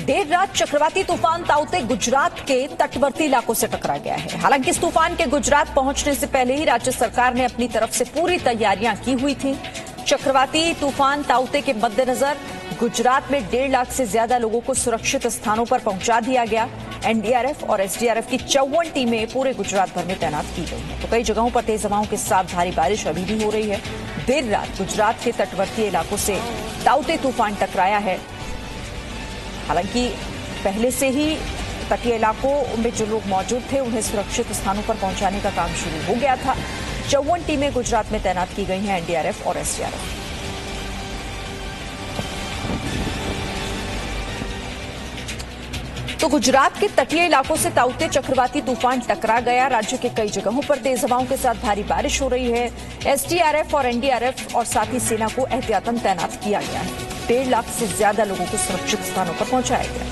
देर रात चक्रवाती तूफान ताउते गुजरात के तटवर्ती इलाकों से टकरा गया है। हालांकि इस तूफान के गुजरात पहुंचने से पहले ही राज्य सरकार ने अपनी तरफ से पूरी तैयारियां की हुई थी। चक्रवाती तूफान ताउते के मद्देनजर गुजरात में 1.5 लाख से ज्यादा लोगों को सुरक्षित स्थानों पर पहुंचा दिया गया। एनडीआरएफ और एसडीआरएफ की 54 टीमें पूरे गुजरात भर में तैनात की गई हैं। तो कई जगहों पर तेज हवाओं के साथ भारी बारिश अभी भी हो रही है। देर रात गुजरात के तटवर्ती इलाकों से ताउते तूफान टकराया है। हालांकि पहले से ही तटीय इलाकों में जो लोग मौजूद थे उन्हें सुरक्षित स्थानों पर पहुंचाने का काम शुरू हो गया था। 54 टीमें गुजरात में तैनात की गई हैं, एनडीआरएफ और एसडीआरएफ। तो गुजरात के तटीय इलाकों से ताउते चक्रवाती तूफान टकरा गया। राज्य के कई जगहों पर तेज हवाओं के साथ भारी बारिश हो रही है। एसडीआरएफ और एनडीआरएफ और साथ ही सेना को एहतियातन तैनात किया गया है। 1.5 लाख से ज्यादा लोगों को सुरक्षित स्थानों पर पहुंचाया गया।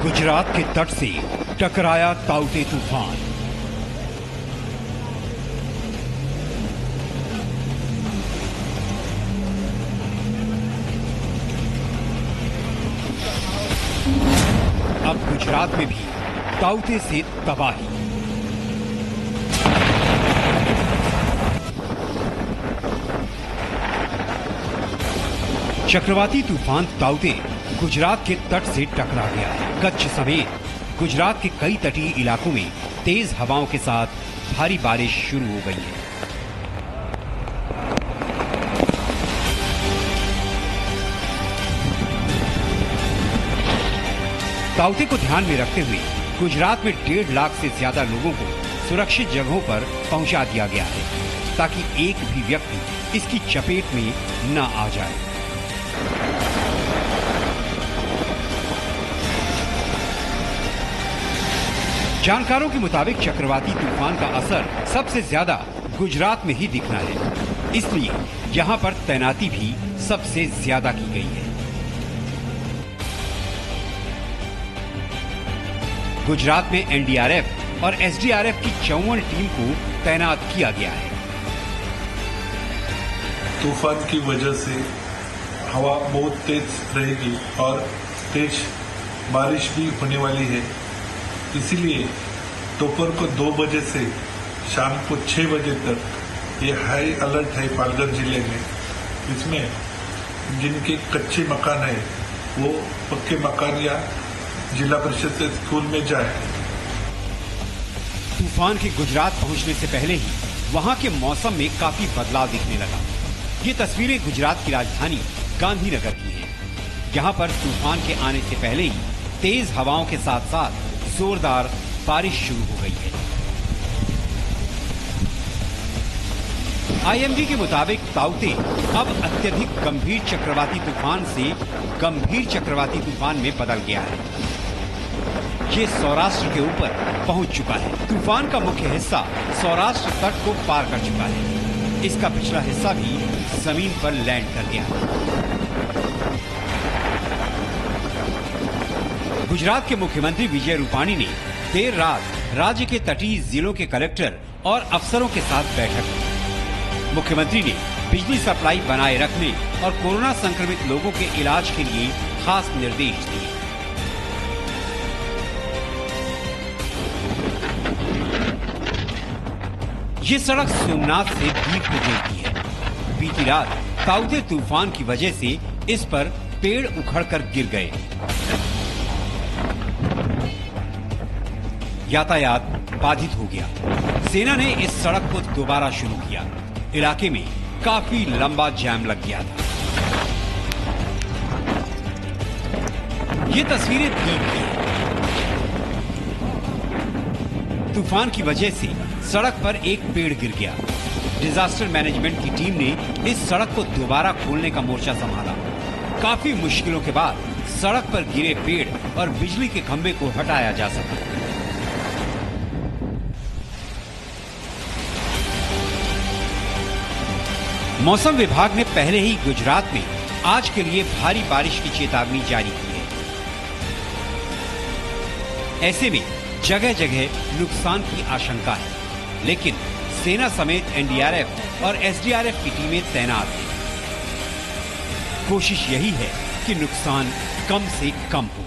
गुजरात के तट से टकराया ताउते तूफान। अब गुजरात में भी ताउते से तबाही। चक्रवाती तूफान ताउते गुजरात के तट से टकरा गया है। कच्छ समेत गुजरात के कई तटीय इलाकों में तेज हवाओं के साथ भारी बारिश शुरू हो गई है। ताउते को ध्यान में रखते हुए गुजरात में 1.5 लाख से ज्यादा लोगों को सुरक्षित जगहों पर पहुंचा दिया गया है, ताकि एक भी व्यक्ति इसकी चपेट में न आ जाए। जानकारों के मुताबिक चक्रवाती तूफान का असर सबसे ज्यादा गुजरात में ही दिखना है, इसलिए यहां पर तैनाती भी सबसे ज्यादा की गई है। गुजरात में एनडीआरएफ और एसडीआरएफ की 54 टीम को तैनात किया गया है। तूफान की वजह से हवा बहुत तेज रहेगी और तेज बारिश भी होने वाली है। इसीलिए दोपहर को 2 बजे से शाम को 6 बजे तक ये हाई अलर्ट है पालघर जिले में। इसमें जिनके कच्चे मकान है वो पक्के मकान या जिला परिषद स्कूल में जाए। तूफान के गुजरात पहुंचने से पहले ही वहां के मौसम में काफी बदलाव दिखने लगा। ये तस्वीरें गुजरात की राजधानी गांधीनगर की हैं। यहाँ पर तूफान के आने से पहले ही तेज हवाओं के साथ साथ जोरदार बारिश शुरू हो गई है। आईएमडी के मुताबिक ताउते अब अत्यधिक गंभीर चक्रवाती तूफान से गंभीर चक्रवाती तूफान में बदल गया है। ये सौराष्ट्र के ऊपर पहुंच चुका है। तूफान का मुख्य हिस्सा सौराष्ट्र तट को पार कर चुका है। इसका पिछला हिस्सा भी जमीन पर लैंड कर गया है। गुजरात के मुख्यमंत्री विजय रूपाणी ने देर रात राज्य के तटीय जिलों के कलेक्टर और अफसरों के साथ बैठक की। मुख्यमंत्री ने बिजली सप्लाई बनाए रखने और कोरोना संक्रमित लोगों के इलाज के लिए खास निर्देश दिए। ये सड़क सोमनाथ से दीप को जोड़ती है। बीती रात ताउते तूफान की वजह से इस पर पेड़ उखड़कर गिर गए। यातायात बाधित हो गया। सेना ने इस सड़क को दोबारा शुरू किया। इलाके में काफी लंबा जाम लग गया था। ये तस्वीरें दीप की हैं। तूफान की वजह से सड़क पर एक पेड़ गिर गया। डिजास्टर मैनेजमेंट की टीम ने इस सड़क को दोबारा खोलने का मोर्चा संभाला। काफी मुश्किलों के बाद सड़क पर गिरे पेड़ और बिजली के खंभे को हटाया जा सका। मौसम विभाग ने पहले ही गुजरात में आज के लिए भारी बारिश की चेतावनी जारी की है। ऐसे में जगह जगह नुकसान की आशंका है। लेकिन सेना समेत एनडीआरएफ और एसडीआरएफ की टीमें तैनात हैं। कोशिश यही है कि नुकसान कम से कम हो।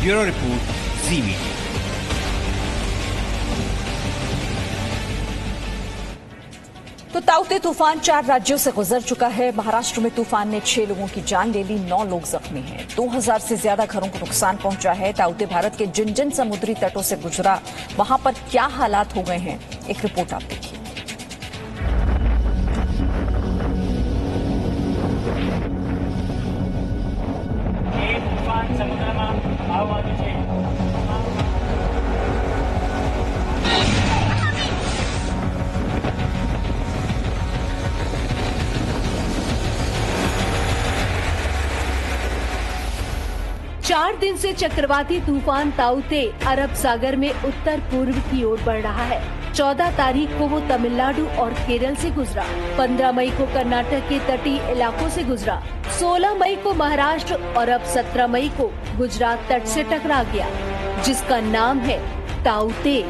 ब्यूरो रिपोर्ट, जी मीडिया। तो ताउते तूफान 4 राज्यों से गुजर चुका है। महाराष्ट्र में तूफान ने 6 लोगों की जान ले ली, 9 लोग जख्मी हैं। 2000 से ज्यादा घरों को नुकसान पहुंचा है। ताउते भारत के जिन जिन समुद्री तटों से गुजरा, वहां पर क्या हालात हो गए हैं, एक रिपोर्ट आप देखिए। चार दिन से चक्रवाती तूफान ताउते अरब सागर में उत्तर पूर्व की ओर बढ़ रहा है। 14 तारीख को वो तमिलनाडु और केरल से गुजरा। 15 मई को कर्नाटक के तटीय इलाकों से गुजरा। 16 मई को महाराष्ट्र और अब 17 मई को गुजरात तट से टकरा गया, जिसका नाम है ताउते।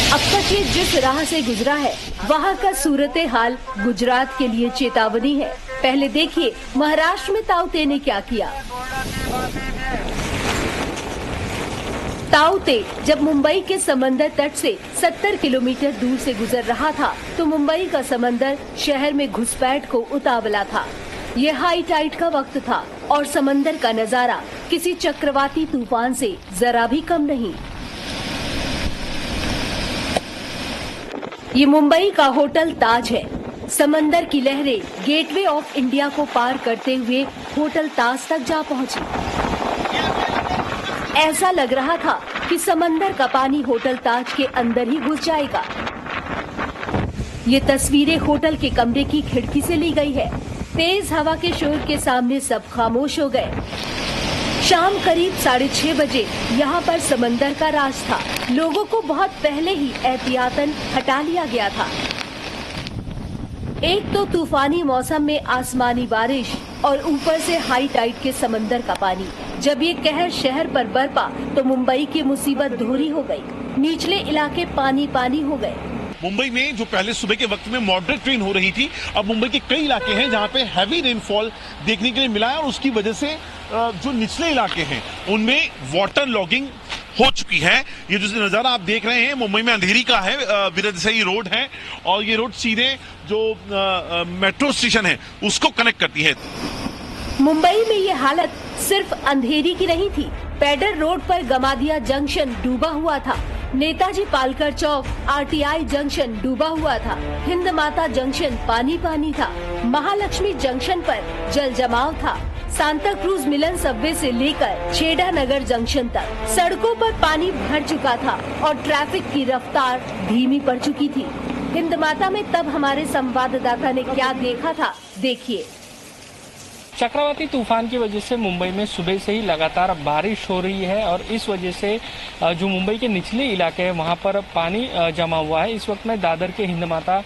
अब तक ये जिस राह से गुजरा है, वहाँ का सूरत हाल गुजरात के लिए चेतावनी है। पहले देखिए महाराष्ट्र में ताउते ने क्या किया। ताउते जब मुंबई के समंदर तट से 70 किलोमीटर दूर से गुजर रहा था, तो मुंबई का समंदर शहर में घुसपैठ को उतावला था। ये हाई टाइड का वक्त था और समंदर का नजारा किसी चक्रवाती तूफान से जरा भी कम नहीं। ये मुंबई का होटल ताज है। समंदर की लहरें गेटवे ऑफ इंडिया को पार करते हुए होटल ताज तक जा पहुंची। ऐसा लग रहा था कि समंदर का पानी होटल ताज के अंदर ही घुस जाएगा। ये तस्वीरें होटल के कमरे की खिड़की से ली गई है। तेज हवा के शोर के सामने सब खामोश हो गए। शाम करीब 6:30 बजे यहाँ पर समंदर का राज था। लोगों को बहुत पहले ही एहतियातन हटा लिया गया था। एक तो तूफानी मौसम में आसमानी बारिश और ऊपर से हाई टाइड के समंदर का पानी। जब ये कहर शहर पर बरपा तो मुंबई की मुसीबत दोहरी हो गई। निचले इलाके पानी पानी हो गए। मुंबई में जो पहले सुबह के वक्त में मॉडरेट रेन हो रही थी, अब मुंबई के कई इलाके हैं जहां पे हैवी रेनफॉल देखने के लिए मिला है और उसकी वजह से जो निचले इलाके हैं उनमें वाटर लॉगिंग हो चुकी है। ये जो नजारा आप देख रहे हैं मुंबई में अंधेरी का है। वीर देसाई रोड है और ये रोड सीधे जो मेट्रो स्टेशन है उसको कनेक्ट करती है। मुंबई में ये हालत सिर्फ अंधेरी की नहीं थी। पेडर रोड पर गमादिया जंक्शन डूबा हुआ था। नेताजी पालकर चौक आरटीआई जंक्शन डूबा हुआ था। हिंद माता जंक्शन पानी पानी था। महालक्ष्मी जंक्शन पर जल जमाव था। सांता क्रूज मिलन सबवे से लेकर छेड़ा नगर जंक्शन तक सड़कों पर पानी भर चुका था और ट्रैफिक की रफ्तार धीमी पड़ चुकी थी। हिंद माता में तब हमारे संवाददाता ने क्या देखा था, देखिए। चक्रवाती तूफान की वजह से मुंबई में सुबह से ही लगातार बारिश हो रही है और इस वजह से जो मुंबई के निचले इलाके हैं वहां पर पानी जमा हुआ है। इस वक्त मैं दादर के हिंद माता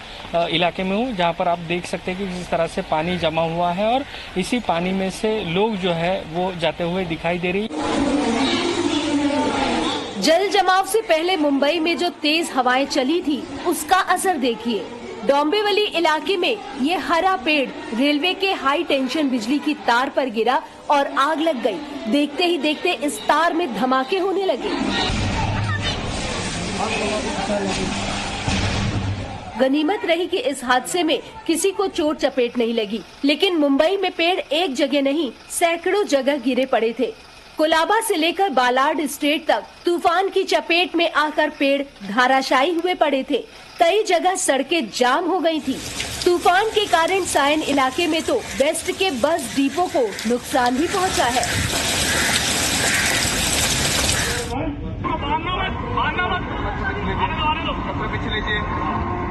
इलाके में हूं, जहां पर आप देख सकते हैं कि जिस तरह से पानी जमा हुआ है और इसी पानी में से लोग जो है वो जाते हुए दिखाई दे रही है। जल जमाव से पहले मुंबई में जो तेज हवाएं चली थी उसका असर देखिए। डोंबिवली इलाके में ये हरा पेड़ रेलवे के हाई टेंशन बिजली की तार पर गिरा और आग लग गई। देखते ही देखते इस तार में धमाके होने लगे। गनीमत रही कि इस हादसे में किसी को चोट चपेट नहीं लगी, लेकिन मुंबई में पेड़ एक जगह नहीं सैकड़ों जगह गिरे पड़े थे। कोलाबा से लेकर बालाड स्टेट तक तूफान की चपेट में आकर पेड़ धाराशायी हुए पड़े थे। कई जगह सड़कें जाम हो गई थी। तूफान के कारण सायन इलाके में तो वेस्ट के बस डिपो को नुकसान भी पहुंचा है।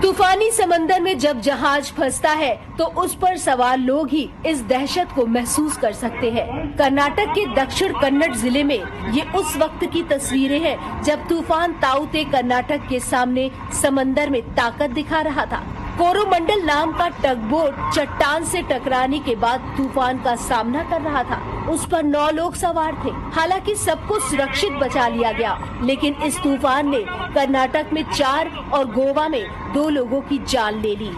तूफानी समंदर में जब जहाज फंसता है तो उस पर सवार लोग ही इस दहशत को महसूस कर सकते हैं। कर्नाटक के दक्षिण कन्नड़ जिले में ये उस वक्त की तस्वीरें हैं जब तूफान ताउते कर्नाटक के सामने समंदर में ताकत दिखा रहा था। कोरोमंडल नाम का टगबोट चट्टान से टकराने के बाद तूफान का सामना कर रहा था। उस पर 9 लोग सवार थे। हालांकि सबको सुरक्षित बचा लिया गया, लेकिन इस तूफान ने कर्नाटक में 4 और गोवा में 2 लोगों की जान ले ली।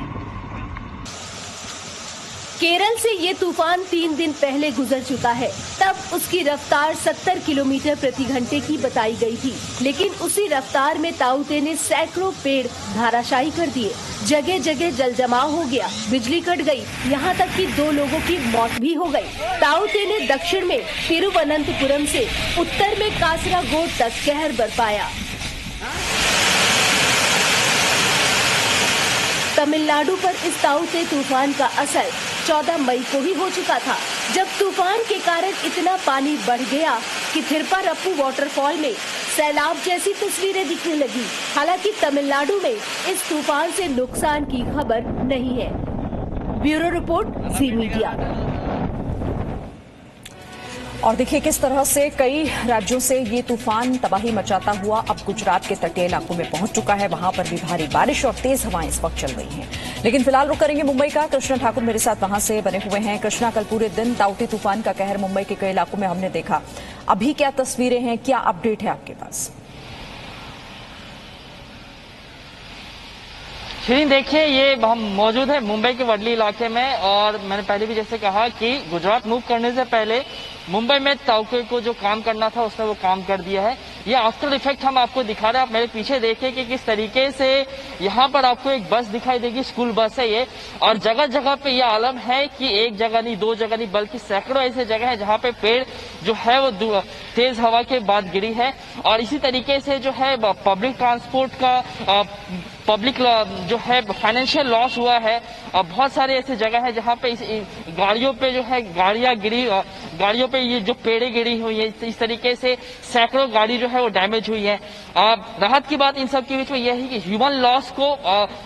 केरल से ये तूफान 3 दिन पहले गुजर चुका है। तब उसकी रफ्तार 70 किलोमीटर प्रति घंटे की बताई गई थी, लेकिन उसी रफ्तार में ताउते ने सैकड़ों पेड़ धराशायी कर दिए। जगह जगह जल जमाव हो गया, बिजली कट गई, यहाँ तक कि 2 लोगों की मौत भी हो गई। ताउते ने दक्षिण में तिरुवनंतपुरम से उत्तर में कासरागोड तक कहर बरपाया। तमिलनाडु पर इस ताउते तूफान का असर 14 मई को ही हो चुका था, जब तूफान के कारण इतना पानी बढ़ गया कि थिरपारप्पू वाटरफॉल में सैलाब जैसी तस्वीरें दिखने लगी। हालांकि तमिलनाडु में इस तूफान से नुकसान की खबर नहीं है। ब्यूरो रिपोर्ट, जी मीडिया। और देखिए किस तरह से कई राज्यों से ये तूफान तबाही मचाता हुआ अब गुजरात के तटीय इलाकों में पहुंच चुका है। वहां पर भी भारी बारिश और तेज हवाएं इस वक्त चल रही हैं। लेकिन फिलहाल रुक करेंगे मुंबई का। कृष्णा ठाकुर मेरे साथ वहां से बने हुए हैं। कृष्णा, कल पूरे दिन ताउते तूफान का कहर मुंबई के कई इलाकों में हमने देखा। अभी क्या तस्वीरें हैं, क्या अपडेट है आपके पास? श्रीन, देखिए ये हम मौजूद है मुंबई के वर्ली इलाके में, और मैंने पहले भी जैसे कहा कि गुजरात मूव करने से पहले मुंबई में ताउते को जो काम करना था उसने वो काम कर दिया है। ये आफ्टर इफेक्ट हम आपको दिखा रहे हैं। आप मेरे पीछे देखिए कि किस तरीके से यहाँ पर आपको एक बस दिखाई देगी, स्कूल बस है ये, और जगह जगह पे ये आलम है कि एक जगह नहीं, 2 जगह नहीं, बल्कि सैकड़ों ऐसे जगह है जहाँ पे पेड़ जो है वो तेज हवा के बाद गिरी है। और इसी तरीके से जो है पब्लिक ट्रांसपोर्ट का पब्लिक जो है फाइनेंशियल लॉस हुआ है। बहुत सारे ऐसे जगह है जहाँ पे गाड़ियों पे जो है गाड़ियां गिरी, गाड़ियों पे ये जो पेड़ें गिरी हुई है, इस तरीके से सैकड़ों गाड़ी जो है वो डैमेज हुई है। राहत की बात इन सब के बीच में यह है कि ह्यूमन लॉस को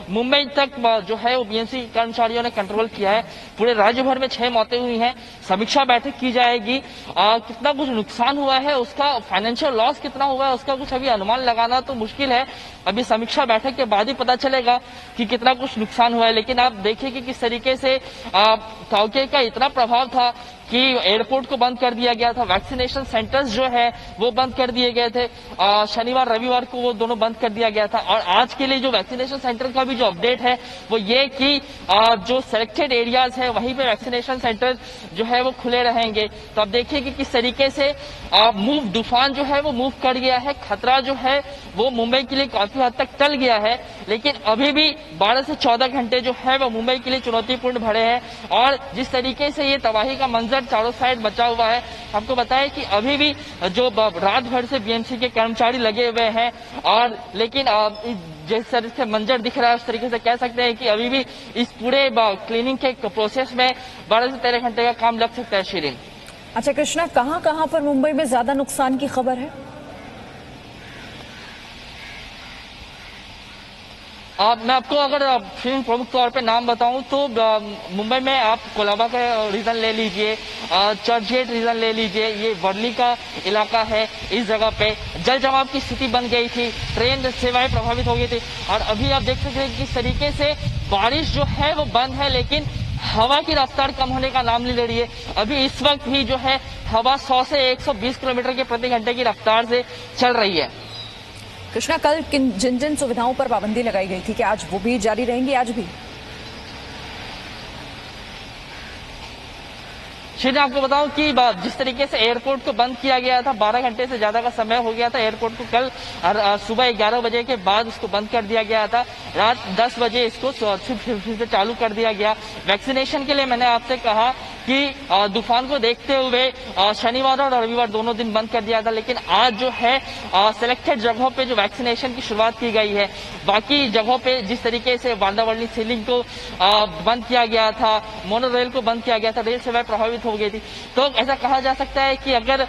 मुंबई तक जो है वो बीएमसी कर्मचारियों ने कंट्रोल किया है। पूरे राज्य भर में 6 मौतें हुई हैं। समीक्षा बैठक की जाएगी, कितना कुछ नुकसान हुआ है, उसका फाइनेंशियल लॉस कितना हुआ है, उसका कुछ अभी अनुमान लगाना तो मुश्किल है। अभी समीक्षा बैठक के बाद ही पता चलेगा कि कितना कुछ नुकसान हुआ है। लेकिन आप देखिए कि किस तरीके से ताउते का इतना प्रभाव था कि एयरपोर्ट को बंद कर दिया गया था, वैक्सीनेशन सेंटर्स जो है वो बंद कर दिए गए थे। शनिवार रविवार को वो दोनों बंद कर दिया गया था। और आज के लिए जो वैक्सीनेशन सेंटर का भी जो अपडेट है वो ये कि जो सिलेक्टेड एरियाज है वहीं पे वैक्सीनेशन सेंटर जो है वो खुले रहेंगे। तो अब देखिए कि किस तरीके से तूफान जो है वो मूव कर गया है। खतरा जो है वो मुंबई के लिए काफी हद तक टल गया है, लेकिन अभी भी 12 से 14 घंटे जो है वो मुंबई के लिए चुनौतीपूर्ण भरे हैं। और जिस तरीके से ये तबाही का मंजर चारों साइड बचा हुआ है, आपको बताएं कि अभी भी जो रात भर से बीएमसी के कर्मचारी लगे हुए हैं, और लेकिन जिस तरह से मंजर दिख रहा है उस तरीके से कह सकते हैं कि अभी भी इस पूरे क्लीनिंग के प्रोसेस में 12 से 13 घंटे का काम लग सकता है। शिरीन, अच्छा कृष्णा, कहां पर मुंबई में ज्यादा नुकसान की खबर है? मैं आपको अगर प्रमुख तौर पे नाम बताऊं तो मुंबई में आप कोलाबा का रीजन ले लीजिए, चर्चगेट रीजन ले लीजिए, ये वर्ली का इलाका है। इस जगह पे जल जमाव की स्थिति बन गई थी, ट्रेन सेवाएं प्रभावित हो गई थी। और अभी आप देख सकते हैं किस तरीके से बारिश जो है वो बंद है, लेकिन हवा की रफ्तार कम होने का नाम नहीं ले रही है। अभी इस वक्त भी जो है हवा 100 से 120 किलोमीटर के प्रति घंटे की रफ्तार से चल रही है। कृष्णा, कल जिन जिन सुविधाओं पर पाबंदी लगाई गई थी, क्या आज वो भी जारी रहेंगी? आज भी श्री, आपको बताऊं कि जिस तरीके से एयरपोर्ट को बंद किया गया था, 12 घंटे से ज्यादा का समय हो गया था एयरपोर्ट को। कल सुबह 11 बजे के बाद उसको बंद कर दिया गया था। रात 10 बजे इसको फिर से चालू कर दिया गया। वैक्सीनेशन के लिए मैंने आपसे कहा कि तूफान को देखते हुए शनिवार और रविवार दोनों दिन बंद कर दिया था, लेकिन आज जो है सिलेक्टेड जगहों पे जो वैक्सीनेशन की शुरुआत की गई है। बाकी जगहों पे जिस तरीके से बांदावली सीलिंग को बंद किया गया था, मोनो रेल को बंद किया गया था, रेल सेवाएं प्रभावित हो गई थी। तो ऐसा कहा जा सकता है कि अगर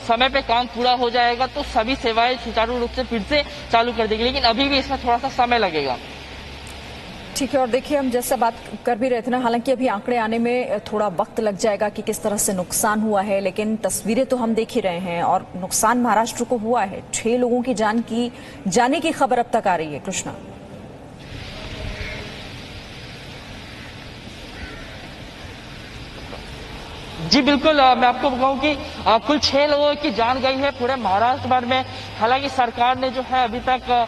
समय पे काम पूरा हो जाएगा तो सभी सेवाएं सुचारू रूप से फिर से चालू कर देगी, लेकिन अभी भी इसमें थोड़ा सा समय लगेगा। ठीक है। और देखिए, हम जैसे बात कर भी रहे थे ना, हालांकि अभी आंकड़े आने में थोड़ा वक्त लग जाएगा कि किस तरह से नुकसान हुआ है, लेकिन तस्वीरें तो हम देख ही रहे हैं। और नुकसान महाराष्ट्र को हुआ है, 6 लोगों की जाने की खबर अब तक आ रही है। कृष्णा, जी बिल्कुल, मैं आपको बताऊं कि कुल 6 लोगों की जान गई है पूरे महाराष्ट्र भर में। हालांकि सरकार ने जो है अभी तक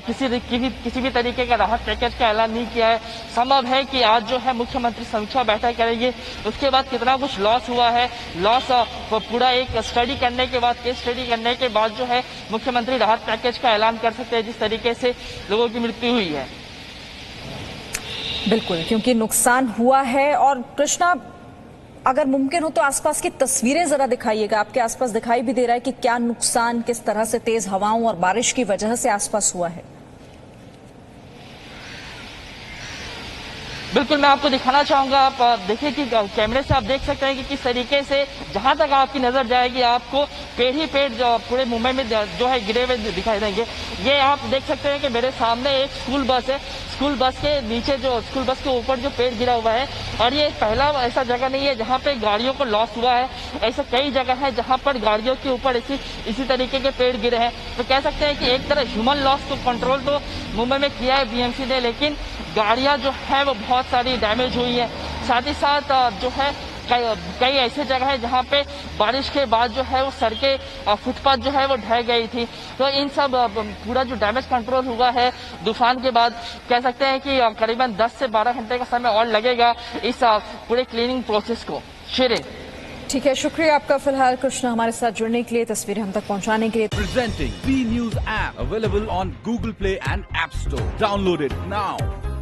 किसी भी तरीके का राहत पैकेज का ऐलान नहीं किया है। संभव है कि आज जो है मुख्यमंत्री समीक्षा बैठक करेंगे, उसके बाद कितना कुछ लॉस हुआ है, लॉस पूरा एक स्टडी करने के बाद, केस स्टडी करने के बाद जो है मुख्यमंत्री राहत पैकेज का ऐलान कर सकते हैं, जिस तरीके से लोगों की मृत्यु हुई है। बिल्कुल, क्योंकि नुकसान हुआ है। और कृष्णा, अगर मुमकिन हो तो आसपास की तस्वीरें जरा दिखाइएगा। आपके आसपास दिखाई भी दे रहा है कि क्या नुकसान किस तरह से तेज हवाओं और बारिश की वजह से आसपास हुआ है। बिल्कुल, मैं आपको दिखाना चाहूंगा। आप देखिए कि कैमरे से आप देख सकते हैं कि किस तरीके से जहां तक आपकी नजर जाएगी आपको पेड़ ही पेड़ जो पूरे मुंबई में जो है गिरे हुए दिखाई देंगे। ये आप देख सकते हैं कि मेरे सामने एक स्कूल बस है, स्कूल बस के नीचे जो स्कूल बस के ऊपर जो पेड़ गिरा हुआ है, और ये पहला ऐसा जगह नहीं है जहां पे गाड़ियों को लॉस हुआ है। ऐसे कई जगह है जहां पर गाड़ियों के ऊपर इसी तरीके के पेड़ गिरे हैं। तो कह सकते हैं कि एक तरह ह्यूमन लॉस को कंट्रोल तो मुंबई में किया है बीएमसी ने, लेकिन गाड़ियां जो है वो बहुत सारी डैमेज हुई है। साथ ही साथ जो है कई ऐसे जगह है जहां पे बारिश के बाद जो है वो सड़कें, फुटपाथ जो है वो ढह गई थी। तो इन सब पूरा जो डैमेज कंट्रोल हुआ है तूफान के बाद, कह सकते हैं कि करीबन 10 से 12 घंटे का समय और लगेगा इस पूरे क्लीनिंग प्रोसेस को। शिरीन, ठीक है, शुक्रिया आपका फिलहाल कृष्णा हमारे साथ जुड़ने के लिए, तस्वीरें हम तक पहुंचाने के लिए। Presenting B News app available on Google Play and App Store. Download it now.